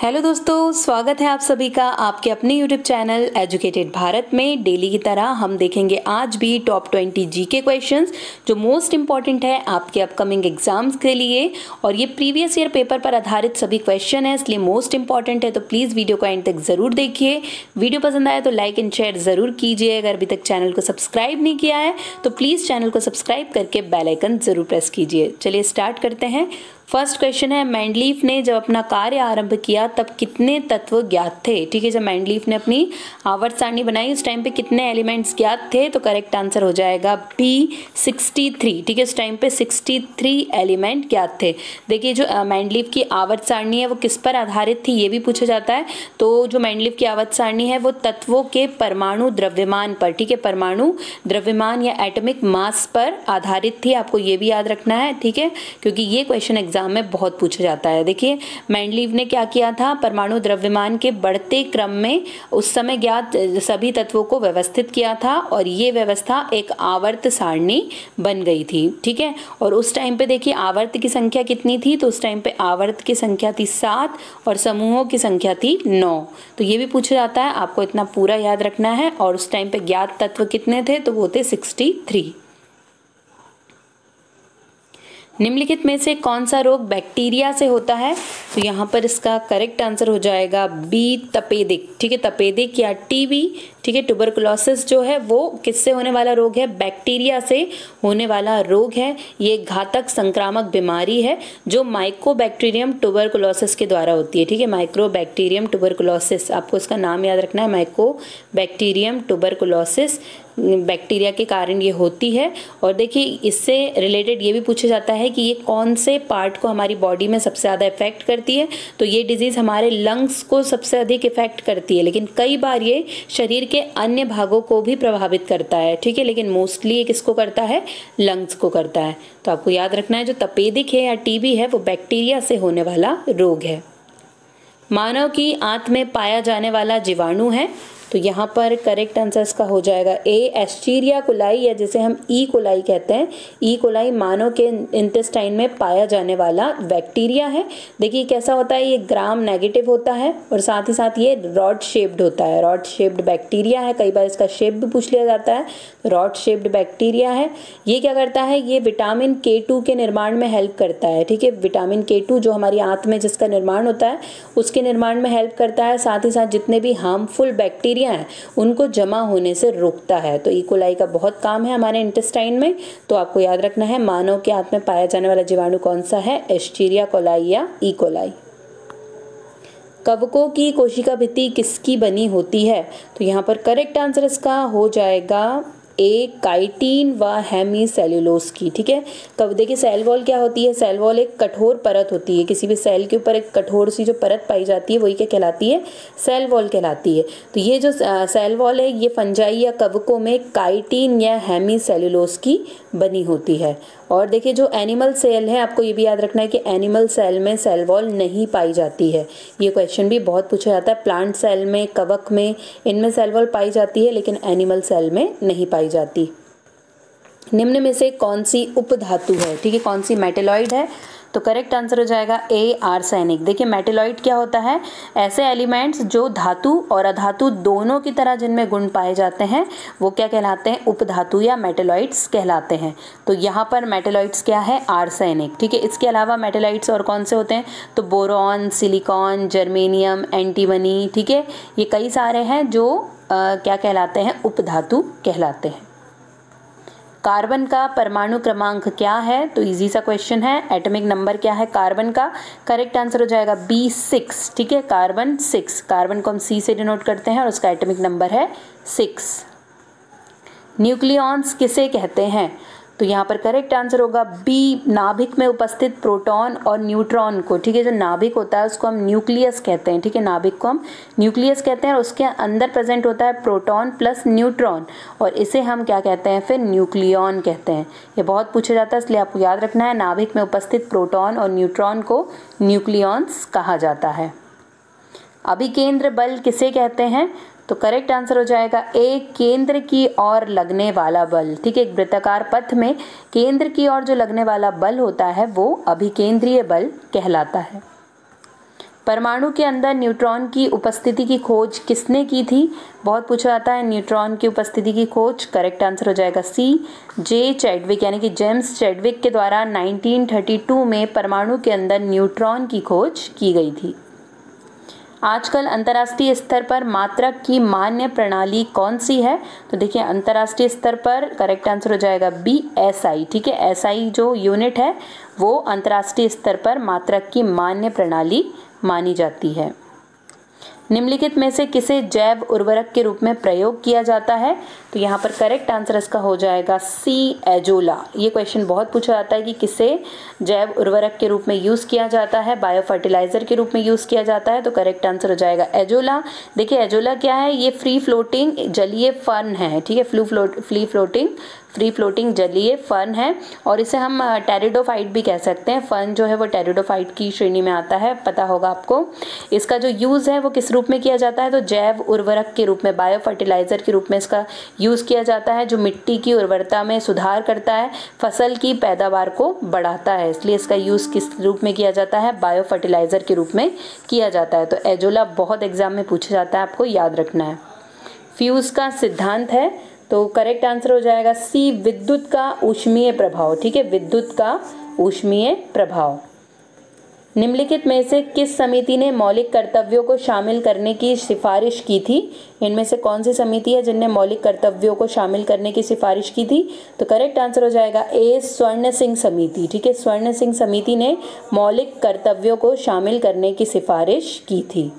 Hello दोस्तों, स्वागत है आप सभी का आपके अपने यूट्यूब चैनल एजुकेटेड भारत में। डेली की तरह हम देखेंगे आज भी टॉप 20 जीके क्वेश्चंस जो मोस्ट इंपॉर्टेंट है आपके अपकमिंग एग्जाम्स के लिए। और ये प्रीवियस ईयर पेपर पर आधारित सभी क्वेश्चन है, इसलिए मोस्ट इंपॉर्टेंट है। तो प्लीज़ वीडियो को एंड तक ज़रूर देखिए। वीडियो पसंद आए तो लाइक एंड शेयर ज़रूर कीजिए। अगर अभी तक चैनल को सब्सक्राइब नहीं किया है तो प्लीज़ चैनल को सब्सक्राइब करके बेल आइकन ज़रूर प्रेस कीजिए। चलिए स्टार्ट करते हैं। फर्स्ट क्वेश्चन है, मेंडलीफ ने जब अपना कार्य आरंभ किया तब कितने तत्व ज्ञात थे। ठीक है, जब मेंडलीफ ने अपनी आवर्त सारणी बनाई उस टाइम पे कितने एलिमेंट्स ज्ञात थे, तो करेक्ट आंसर हो जाएगा बी 63। ठीक है, उस टाइम पे 63 एलिमेंट ज्ञात थे। देखिए जो मेंडलीफ की आवर्त सारणी है वो किस पर आधारित थी ये भी पूछा जाता है। तो जो मेंडलीफ की आवर्त सारणी है वो तत्वों के परमाणु द्रव्यमान पर, ठीक है, परमाणु द्रव्यमान या एटॉमिक मास पर आधारित थी। आपको ये भी याद रखना है, ठीक है, क्योंकि ये क्वेश्चन एग्जाम में बहुत पूछा जाता है। देखिए मेंडलीव ने क्या किया था, परमाणु द्रव्यमान के बढ़ते क्रम में उस समय ज्ञात सभी तत्वों को व्यवस्थित किया था और ये व्यवस्था एक आवर्त सारणी बन गई थी। ठीक है, और उस टाइम पे देखिए आवर्त की संख्या कितनी थी, तो उस टाइम पे आवर्त की संख्या थी 7 और समूहों की संख्या थी 9। तो ये भी पूछा जाता है, आपको इतना पूरा याद रखना है। और उस टाइम पे ज्ञात तत्व कितने थे, तो वो थे 63। निम्नलिखित में से कौन सा रोग बैक्टीरिया से होता है, तो यहाँ पर इसका करेक्ट आंसर हो जाएगा बी तपेदिक। ठीक है, तपेदिक या टीबी, ठीक है, ट्यूबरकुलोसिस जो है वो किससे होने वाला रोग है, बैक्टीरिया से होने वाला रोग है। ये घातक संक्रामक बीमारी है जो माइकोबैक्टीरियम ट्यूबरकुलोसिस के द्वारा होती है। ठीक है, माइक्रोबैक्टीरियम ट्यूबरकुलोसिस, आपको इसका नाम याद रखना है, माइकोबैक्टीरियम ट्यूबरकुलोसिस बैक्टीरिया के कारण ये होती है। और देखिए इससे रिलेटेड ये भी पूछा जाता है कि ये कौन से पार्ट को हमारी बॉडी में सबसे ज़्यादा इफेक्ट करती है, तो ये डिजीज़ हमारे लंग्स को सबसे अधिक इफेक्ट करती है, लेकिन कई बार ये शरीर के अन्य भागों को भी प्रभावित करता है। ठीक है, लेकिन मोस्टली ये किसको करता है, लंग्स को करता है। तो आपको याद रखना है जो तपेदिक है या टीबी है वो बैक्टीरिया से होने वाला रोग है। मानव की आंत में पाया जाने वाला जीवाणु है, तो यहाँ पर करेक्ट आंसर इसका हो जाएगा ए एस्चीरिया कोलाई, या जिसे हम ई कोलाई कहते हैं। ई कोलाई मानव के इंटेस्टाइन में पाया जाने वाला बैक्टीरिया है। देखिए कैसा होता है, ये ग्राम नेगेटिव होता है और साथ ही साथ ये रॉड शेप्ड होता है। रॉड शेप्ड बैक्टीरिया है, कई बार इसका शेप भी पूछ लिया जाता है। रॉड शेप्ड बैक्टीरिया है। ये क्या करता है, ये विटामिन K2 के निर्माण में हेल्प करता है। ठीक है, विटामिन K2 जो हमारी आंत में जिसका निर्माण होता है उसके निर्माण में हेल्प करता है। साथ ही साथ जितने भी हार्मफुल बैक्टीरिया हैं उनको जमा होने से रोकता है। तो ई कोलाई का बहुत काम है हमारे इंटेस्टाइन में। तो आपको याद रखना है मानव के आंत में पाया जाने वाला जीवाणु कौन सा है, एस्चीरिया कोलाई या ई कोलाई। कवकों की कोशिका भित्ति किसकी बनी होती है, तो यहाँ पर करेक्ट आंसर इसका हो जाएगा ए काइटिन व हेमीसेल्यूलोज की। ठीक है, कब देखिए सेल वॉल क्या होती है, सेल वॉल एक कठोर परत होती है। किसी भी सेल के ऊपर एक कठोर सी जो परत पाई जाती है वही क्या कहलाती है, सेल वॉल कहलाती है। तो ये जो सेल वॉल है ये फंजाई या कवकों में काइटिन या हेमीसेल्यूलोज की बनी होती है। और देखिए जो एनिमल सेल है, आपको ये भी याद रखना है कि एनिमल सेल में सेल वॉल नहीं पाई जाती है। ये क्वेश्चन भी बहुत पूछा जाता है। प्लांट सेल में, कवक में, इनमें सेल वॉल पाई जाती है लेकिन एनिमल सेल में नहीं पाई जाती। निम्न में से कौन सी उपधातु है, ठीक है, कौन सी मेटेलॉइड है, तो करेक्ट आंसर हो जाएगा ए आर्सेनिक। देखिए मेटेलॉइड क्या होता है, ऐसे एलिमेंट्स जो धातु और अधातु दोनों की तरह जिनमें गुण पाए जाते हैं वो क्या कहलाते हैं, उपधातु या मेटेलॉइड्स कहलाते हैं। तो यहाँ पर मेटेलॉइड्स क्या है, आर्सेनिक। ठीक है, इसके अलावा मेटेलॉइड्स और कौन से होते हैं, तो बोरॉन, सिलिकॉन, जर्मेनियम, एंटीमनी, ठीक है, ये कई सारे हैं जो क्या कहलाते हैं, उपधातु कहलाते हैं। कार्बन का परमाणु क्रमांक क्या है, तो इजी सा क्वेश्चन है। एटॉमिक नंबर क्या है कार्बन का, करेक्ट आंसर हो जाएगा B6। ठीक है, कार्बन 6, कार्बन को हम C से डिनोट करते हैं और उसका एटॉमिक नंबर है 6। न्यूक्लियॉन्स किसे कहते हैं, तो यहाँ पर करेक्ट आंसर होगा बी नाभिक में उपस्थित प्रोटॉन और न्यूट्रॉन को। ठीक है, जो नाभिक होता है उसको हम न्यूक्लियस कहते हैं। ठीक है, नाभिक को हम न्यूक्लियस कहते हैं और उसके अंदर प्रेजेंट होता है प्रोटॉन प्लस न्यूट्रॉन और इसे हम क्या कहते हैं, फिर न्यूक्लियॉन कहते हैं। ये बहुत पूछा जाता है इसलिए आपको याद रखना है, नाभिक में उपस्थित प्रोटॉन और न्यूट्रॉन को न्यूक्लियॉन्स कहा जाता है। अभिकेंद्र बल किसे कहते हैं, तो करेक्ट आंसर हो जाएगा ए केंद्र की ओर लगने वाला बल। ठीक है, एक वृत्ताकार पथ में केंद्र की ओर जो लगने वाला बल होता है वो अभिकेंद्रीय बल कहलाता है। परमाणु के अंदर न्यूट्रॉन की उपस्थिति की खोज किसने की थी? बहुत पूछा जाता है न्यूट्रॉन की उपस्थिति की खोज। करेक्ट आंसर हो जाएगा सी, जे चैडविक यानी कि जेम्स चैडविक के द्वारा 1932 में परमाणु के अंदर न्यूट्रॉन की खोज की गई थी। आजकल अंतर्राष्ट्रीय स्तर पर मात्रक की मान्य प्रणाली कौन सी है? तो देखिए अंतर्राष्ट्रीय स्तर पर करेक्ट आंसर हो जाएगा बी, एसआई। ठीक है, एसआई जो यूनिट है वो अंतर्राष्ट्रीय स्तर पर मात्रक की मान्य प्रणाली मानी जाती है। निम्नलिखित में से किसे जैव उर्वरक के रूप में प्रयोग किया जाता है? तो यहाँ पर करेक्ट आंसर इसका हो जाएगा सी, एजोला। ये क्वेश्चन बहुत पूछा जाता है कि किसे जैव उर्वरक के रूप में यूज़ किया जाता है, बायो फर्टिलाइजर के रूप में यूज़ किया जाता है। तो करेक्ट आंसर हो जाएगा एजोला। देखिए एजोला क्या है, ये फ्री फ्लोटिंग जलीय फर्न है। ठीक है, फ्री फ्लोटिंग जलीय फर्न है और इसे हम टेरिडोफाइट भी कह सकते हैं। फर्न जो है वो टेरिडोफाइट की श्रेणी में आता है, पता होगा आपको। इसका जो यूज़ है वो किस रूप में किया जाता है? तो जैव उर्वरक के रूप में, बायो फर्टिलाइजर के रूप में इसका यूज़ किया जाता है, जो मिट्टी की उर्वरता में सुधार करता है, फसल की पैदावार को बढ़ाता है। इसलिए इसका यूज़ किस रूप में किया जाता है? बायो फर्टिलाइजर के रूप में किया जाता है। तो एजोला बहुत एग्जाम में पूछा जाता है, आपको याद रखना है। फ्यूज का सिद्धांत है, तो करेक्ट आंसर हो जाएगा सी, विद्युत का ऊष्मीय प्रभाव। ठीक है, विद्युत का ऊष्मीय प्रभाव। निम्नलिखित में से किस समिति ने मौलिक कर्तव्यों को शामिल करने की सिफारिश की थी? इनमें से कौन सी समिति है जिनने मौलिक कर्तव्यों को शामिल करने की सिफारिश की थी? तो करेक्ट आंसर हो जाएगा ए, स्वर्ण सिंह समिति। ठीक है, स्वर्ण सिंह समिति ने मौलिक कर्तव्यों को शामिल करने की सिफारिश की थी।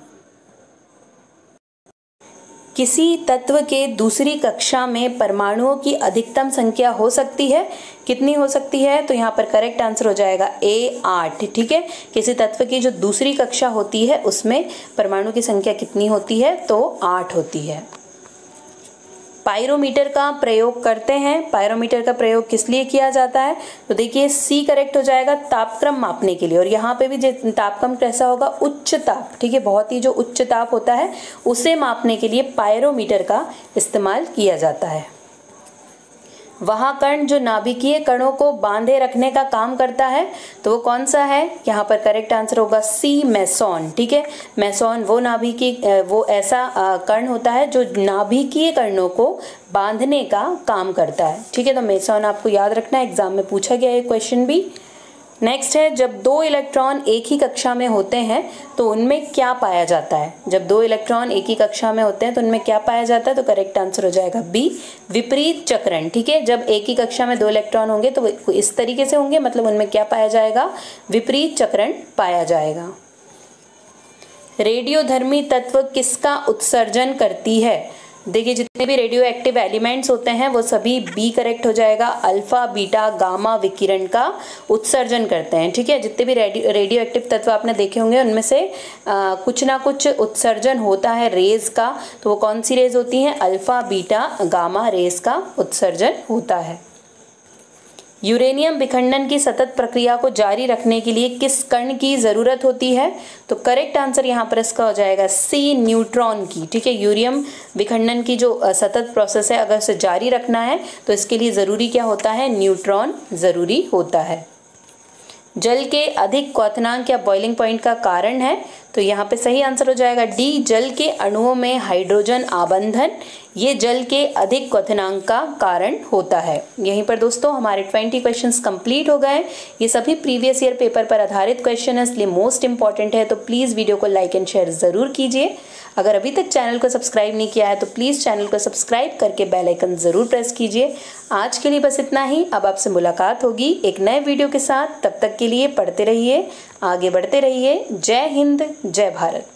किसी तत्व के दूसरी कक्षा में परमाणुओं की अधिकतम संख्या हो सकती है? कितनी हो सकती है? तो यहाँ पर करेक्ट आंसर हो जाएगा ए, 8। ठीक है, किसी तत्व की जो दूसरी कक्षा होती है उसमें परमाणु की संख्या कितनी होती है? तो 8 होती है। पायरोमीटर का प्रयोग करते हैं। पायरोमीटर का प्रयोग किस लिए किया जाता है? तो देखिए सी करेक्ट हो जाएगा, तापक्रम मापने के लिए। और यहाँ पे भी तापक्रम कैसा होगा? उच्च ताप। ठीक है, बहुत ही जो उच्च ताप होता है उसे मापने के लिए पायरोमीटर का इस्तेमाल किया जाता है। वह कण जो नाभिकीय कणों को बांधे रखने का काम करता है, तो वो कौन सा है? यहाँ पर करेक्ट आंसर होगा सी, मेसॉन। ठीक है, मेसॉन वो ऐसा कण होता है जो नाभिकीय कणों को बांधने का काम करता है। ठीक है, तो मेसॉन आपको याद रखना है, एग्जाम में पूछा गया है क्वेश्चन भी। नेक्स्ट है, जब दो इलेक्ट्रॉन एक ही कक्षा में होते हैं तो उनमें क्या पाया जाता है? जब दो इलेक्ट्रॉन एक ही कक्षा में होते हैं तो उनमें क्या पाया जाता है? तो करेक्ट आंसर हो जाएगा बी, विपरीत चक्रण। ठीक है, जब एक ही कक्षा में दो इलेक्ट्रॉन होंगे तो वो इस तरीके से होंगे, मतलब उनमें क्या पाया जाएगा? विपरीत चक्रण पाया जाएगा। रेडियोधर्मी तत्व किसका उत्सर्जन करती है? देखिए जितने भी रेडियो एक्टिव एलिमेंट्स होते हैं वो सभी बी करेक्ट हो जाएगा, अल्फा, बीटा, गामा विकिरण का उत्सर्जन करते हैं। ठीक है, जितने भी रेडियो एक्टिव तत्व आपने देखे होंगे उनमें से कुछ ना कुछ उत्सर्जन होता है रेज का। तो वो कौन सी रेज होती हैं? अल्फा, बीटा, गामा रेज का उत्सर्जन होता है। यूरेनियम विखंडन की सतत प्रक्रिया को जारी रखने के लिए किस कण की जरूरत होती है? तो करेक्ट आंसर यहाँ पर इसका हो जाएगा सी, न्यूट्रॉन की। ठीक है, यूरेनियम विखंडन की जो सतत प्रोसेस है अगर उसे जारी रखना है तो इसके लिए ज़रूरी क्या होता है? न्यूट्रॉन ज़रूरी होता है। जल के अधिक क्वथनांक या बॉइलिंग पॉइंट का कारण है? तो यहाँ पे सही आंसर हो जाएगा डी, जल के अणुओं में हाइड्रोजन आबंधन। ये जल के अधिक क्वथनांक का कारण होता है। यहीं पर दोस्तों हमारे 20 क्वेश्चंस कंप्लीट हो गए। ये सभी प्रीवियस ईयर पेपर पर आधारित क्वेश्चन है, इसलिए मोस्ट इंपॉर्टेंट है, तो प्लीज़ वीडियो को लाइक एंड शेयर ज़रूर कीजिए। अगर अभी तक चैनल को सब्सक्राइब नहीं किया है तो प्लीज़ चैनल को सब्सक्राइब करके बेल आइकन ज़रूर प्रेस कीजिए। आज के लिए बस इतना ही। अब आपसे मुलाकात होगी एक नए वीडियो के साथ। तब तक के लिए पढ़ते रहिए, आगे बढ़ते रहिए। जय हिंद, जय भारत।